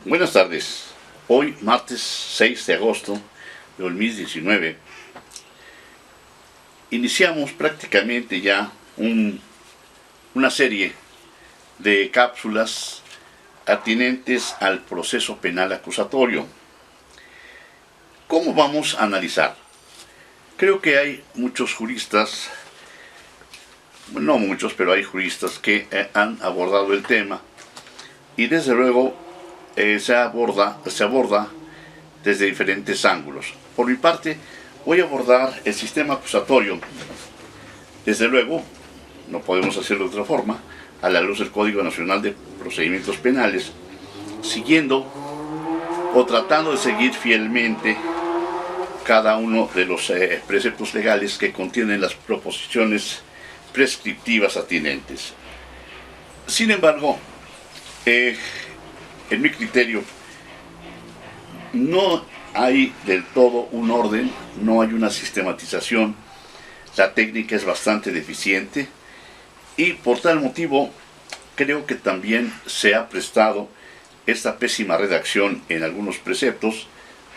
Buenas tardes. Hoy, martes 6 de agosto de 2019, iniciamos prácticamente ya una serie de cápsulas atinentes al proceso penal acusatorio. ¿Cómo vamos a analizar? Creo que hay muchos juristas, no muchos, pero hay juristas que han abordado el tema y desde luego se aborda desde diferentes ángulos. Por mi parte, voy a abordar el sistema acusatorio. Desde luego, no podemos hacerlo de otra forma, a la luz del Código Nacional de Procedimientos Penales, siguiendo o tratando de seguir fielmente cada uno de los preceptos legales que contienen las proposiciones prescriptivas atinentes. Sin embargo, en mi criterio, no hay del todo un orden, no hay una sistematización, la técnica es bastante deficiente y por tal motivo creo que también se ha prestado esta pésima redacción en algunos preceptos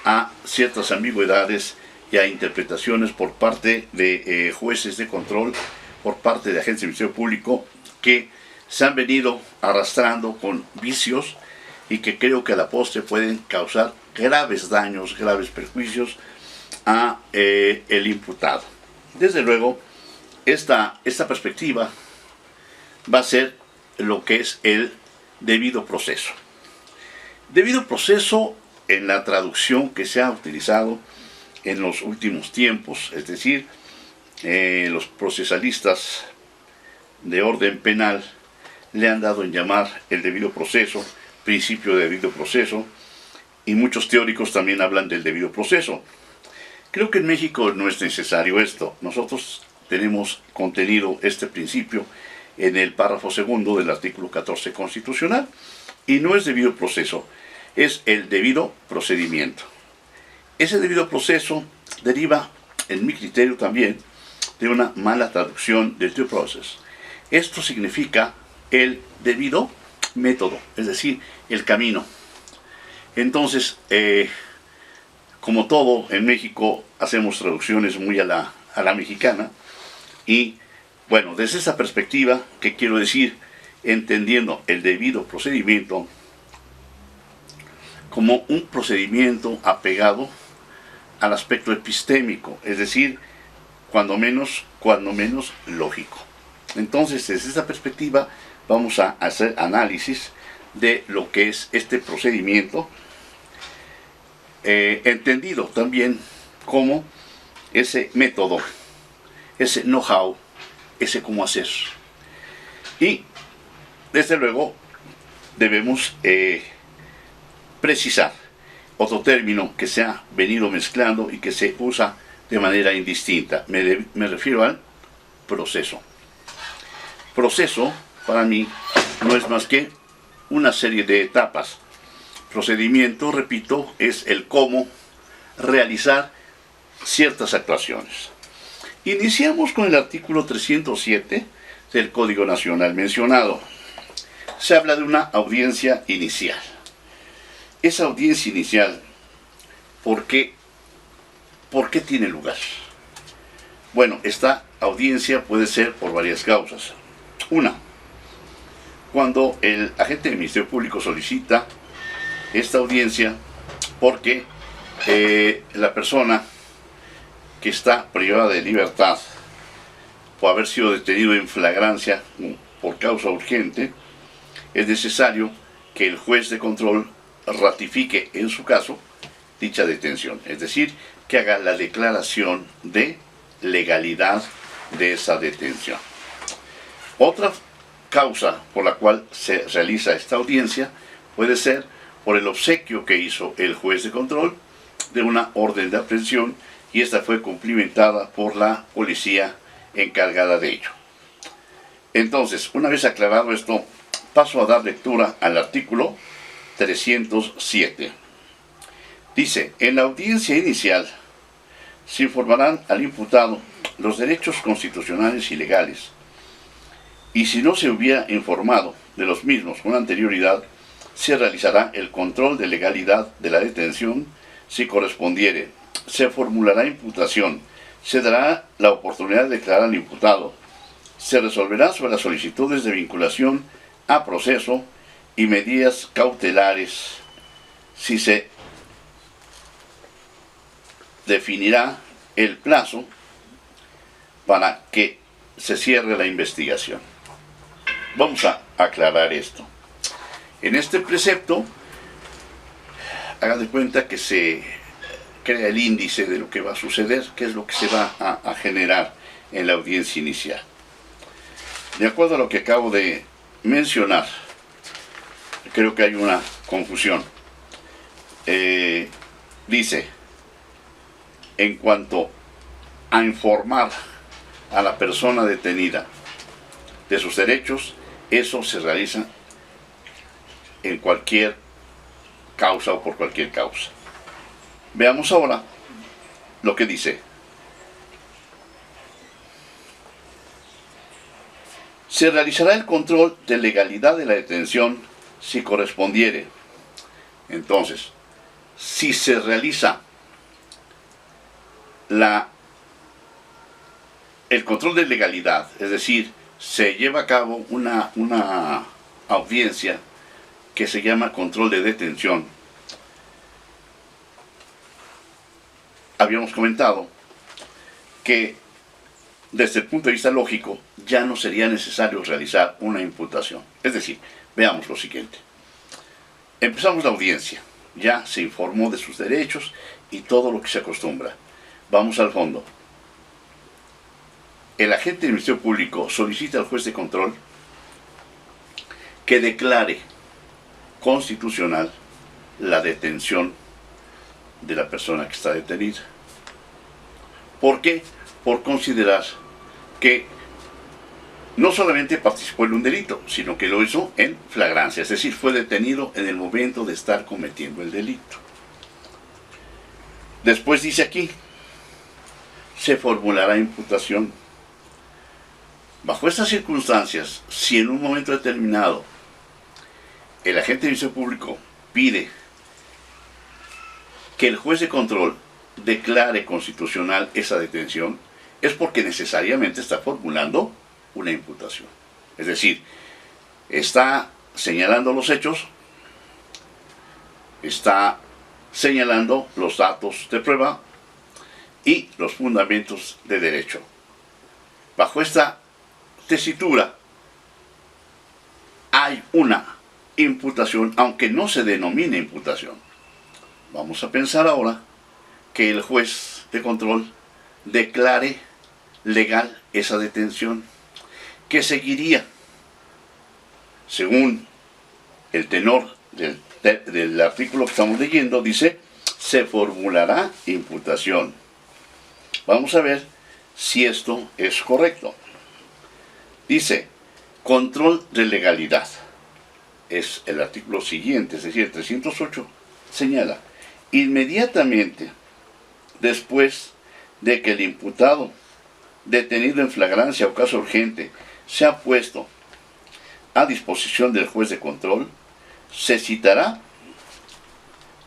a ciertas ambigüedades y a interpretaciones por parte de jueces de control, por parte de agentes del Ministerio Público que se han venido arrastrando con vicios y que creo que a la postre pueden causar graves daños, graves perjuicios a el imputado. Desde luego, esta perspectiva va a ser lo que es el debido proceso. Debido proceso en la traducción que se ha utilizado en los últimos tiempos, es decir, los procesalistas de orden penal le han dado en llamar el debido proceso, principio de debido proceso, y muchos teóricos también hablan del debido proceso. Creo que en México no es necesario esto. Nosotros tenemos contenido este principio en el párrafo segundo del artículo 14 constitucional, y no es debido proceso, es el debido procedimiento. Ese debido proceso deriva, en mi criterio también, de una mala traducción del due process. Esto significa el debido método, es decir, el camino. Entonces, como todo en México, hacemos traducciones muy a la mexicana y, bueno, desde esa perspectiva, ¿qué quiero decir? Entendiendo el debido procedimiento como un procedimiento apegado al aspecto epistémico, es decir, cuando menos lógico. Entonces, desde esa perspectiva, vamos a hacer análisis de lo que es este procedimiento, entendido también como ese método, ese know-how, ese cómo hacer. Y, desde luego, debemos precisar otro término que se ha venido mezclando y que se usa de manera indistinta. Me refiero al proceso. Proceso, para mí, no es más que una serie de etapas. Procedimiento, repito, es el cómo realizar ciertas actuaciones. Iniciamos con el artículo 307 del Código Nacional mencionado. Se habla de una audiencia inicial. Esa audiencia inicial, ¿por qué tiene lugar? Bueno, esta audiencia puede ser por varias causas. Una, cuando el agente del Ministerio Público solicita esta audiencia porque la persona que está privada de libertad por haber sido detenido en flagrancia por causa urgente, es necesario que el juez de control ratifique en su caso dicha detención, es decir, que haga la declaración de legalidad de esa detención. Otra causa por la cual se realiza esta audiencia puede ser por el obsequio que hizo el juez de control de una orden de aprehensión y esta fue cumplimentada por la policía encargada de ello. Entonces, una vez aclarado esto, paso a dar lectura al artículo 307. Dice, en la audiencia inicial se informarán al imputado los derechos constitucionales y legales, y si no se hubiera informado de los mismos con anterioridad, Se realizará el control de legalidad de la detención si correspondiere. Se formulará imputación. Se dará la oportunidad de declarar al imputado. Se resolverá sobre las solicitudes de vinculación a proceso y medidas cautelares. Si se definirá el plazo para que se cierre la investigación. Vamos a aclarar esto. En este precepto, haga de cuenta que se crea el índice de lo que va a suceder, qué es lo que se va a generar en la audiencia inicial. De acuerdo a lo que acabo de mencionar, creo que hay una confusión. Dice, en cuanto a informar a la persona detenida de sus derechos, eso se realiza en cualquier causa o por cualquier causa. Veamos ahora lo que dice. Se realizará el control de legalidad de la detención si correspondiere. Entonces, si se realiza el control de legalidad, es decir, se lleva a cabo una audiencia que se llama control de detención. Habíamos comentado que desde el punto de vista lógico ya no sería necesario realizar una imputación. Es decir, veamos lo siguiente. Empezamos la audiencia, ya se informó de sus derechos y todo lo que se acostumbra. Vamos al fondo. El agente del Ministerio Público solicita al juez de control que declare constitucional la detención de la persona que está detenida. ¿Por qué? Por considerar que no solamente participó en un delito, sino que lo hizo en flagrancia, es decir, fue detenido en el momento de estar cometiendo el delito. Después dice aquí, se formulará imputación. Bajo estas circunstancias, si en un momento determinado el agente del Ministerio Público pide que el juez de control declare constitucional esa detención, es porque necesariamente está formulando una imputación. Es decir, está señalando los hechos, está señalando los datos de prueba y los fundamentos de derecho. Bajo esta tesitura hay una imputación, aunque no se denomine imputación. Vamos a pensar ahora que el juez de control declare legal esa detención. ¿Qué seguiría? Según el tenor del artículo que estamos leyendo, dice, se formulará imputación. Vamos a ver si esto es correcto. Dice, control de legalidad. Es el artículo siguiente, es decir, el 308, señala, inmediatamente después de que el imputado detenido en flagrancia o caso urgente se ha puesto a disposición del juez de control, se citará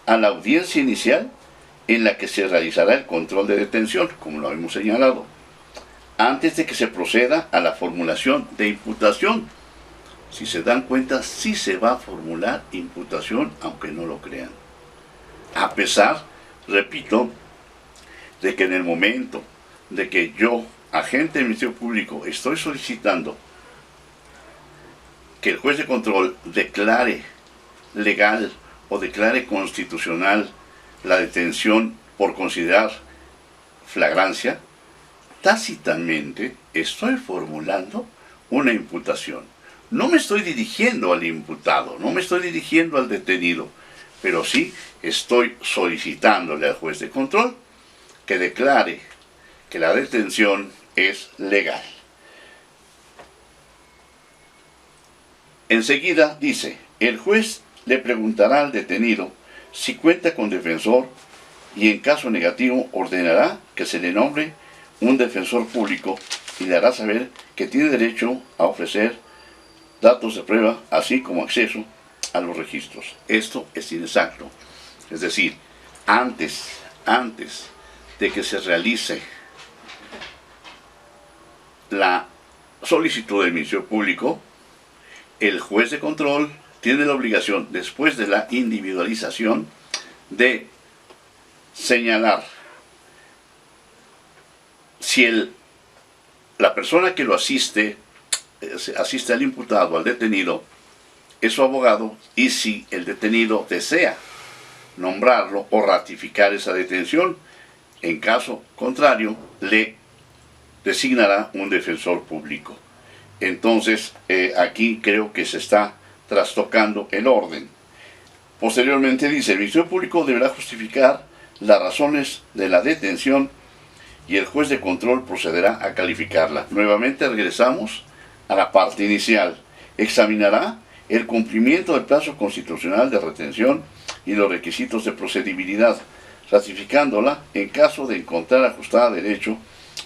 a la audiencia inicial en la que se realizará el control de detención, como lo hemos señalado, antes de que se proceda a la formulación de imputación. Si se dan cuenta, sí se va a formular imputación, aunque no lo crean. A pesar, repito, de que en el momento de que yo, agente del Ministerio Público, estoy solicitando que el juez de control declare legal o declare constitucional la detención por considerar flagrancia, tácitamente estoy formulando una imputación. No me estoy dirigiendo al imputado, no me estoy dirigiendo al detenido, pero sí estoy solicitándole al juez de control que declare que la detención es legal. Enseguida dice, el juez le preguntará al detenido si cuenta con defensor y en caso negativo ordenará que se le nombre un defensor público y le hará saber que tiene derecho a ofrecer datos de prueba, así como acceso a los registros. Esto es inexacto. Es decir, antes de que se realice la solicitud del Ministerio Público, el juez de control tiene la obligación, después de la individualización, de señalar si la persona que lo asiste al imputado, al detenido, es su abogado, y si el detenido desea nombrarlo o ratificar esa detención. En caso contrario, le designará un defensor público. Entonces, aquí creo que se está trastocando el orden. Posteriormente dice, el Ministerio Público deberá justificar las razones de la detención y el juez de control procederá a calificarla. Nuevamente regresamos a la parte inicial. Examinará el cumplimiento del plazo constitucional de retención y los requisitos de procedibilidad, ratificándola en caso de encontrar ajustada a derecho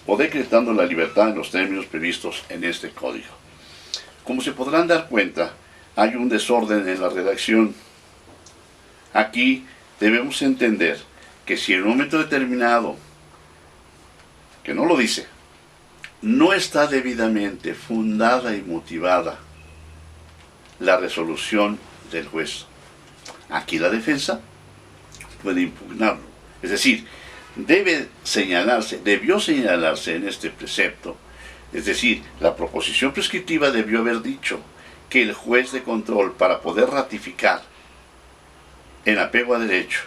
o decretando la libertad en los términos previstos en este código. Como se podrán dar cuenta, hay un desorden en la redacción. Aquí debemos entender que si en un momento determinado, que no lo dice, no está debidamente fundada y motivada la resolución del juez, aquí la defensa puede impugnarlo. Es decir, debió señalarse en este precepto, es decir, la proposición prescriptiva debió haber dicho que el juez de control, para poder ratificar en apego a derecho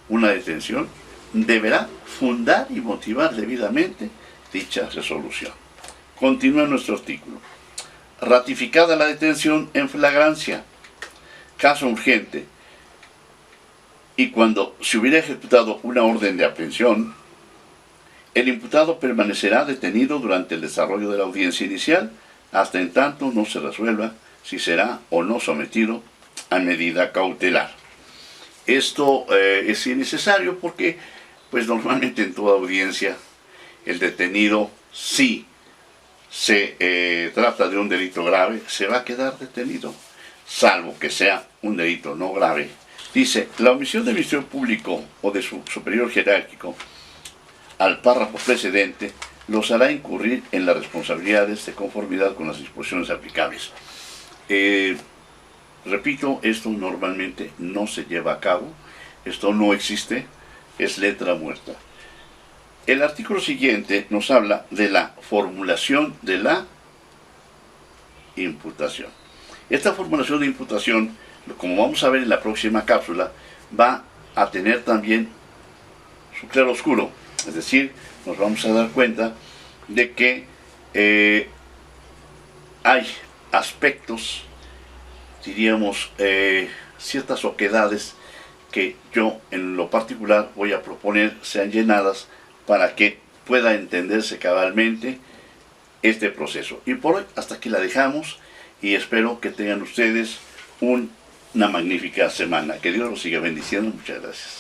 una detención, deberá fundar y motivar debidamente dicha resolución. Continúa nuestro artículo. Ratificada la detención en flagrancia, caso urgente, y cuando se hubiera ejecutado una orden de aprehensión, el imputado permanecerá detenido durante el desarrollo de la audiencia inicial, hasta en tanto no se resuelva si será o no sometido a medida cautelar. Esto es innecesario porque, pues normalmente en toda audiencia, el detenido, si se trata de un delito grave, se va a quedar detenido, salvo que sea un delito no grave. Dice, la omisión del Ministerio Público o de su superior jerárquico al párrafo precedente los hará incurrir en las responsabilidades de conformidad con las disposiciones aplicables. Repito, esto normalmente no se lleva a cabo, esto no existe, es letra muerta. El artículo siguiente nos habla de la formulación de la imputación. Esta formulación de imputación, como vamos a ver en la próxima cápsula, va a tener también su claroscuro. Es decir, nos vamos a dar cuenta de que hay aspectos, diríamos, ciertas oquedades que yo en lo particular voy a proponer sean llenadas para que pueda entenderse cabalmente este proceso. Y por hoy hasta aquí la dejamos y espero que tengan ustedes una magnífica semana. Que Dios los siga bendiciendo. Muchas gracias.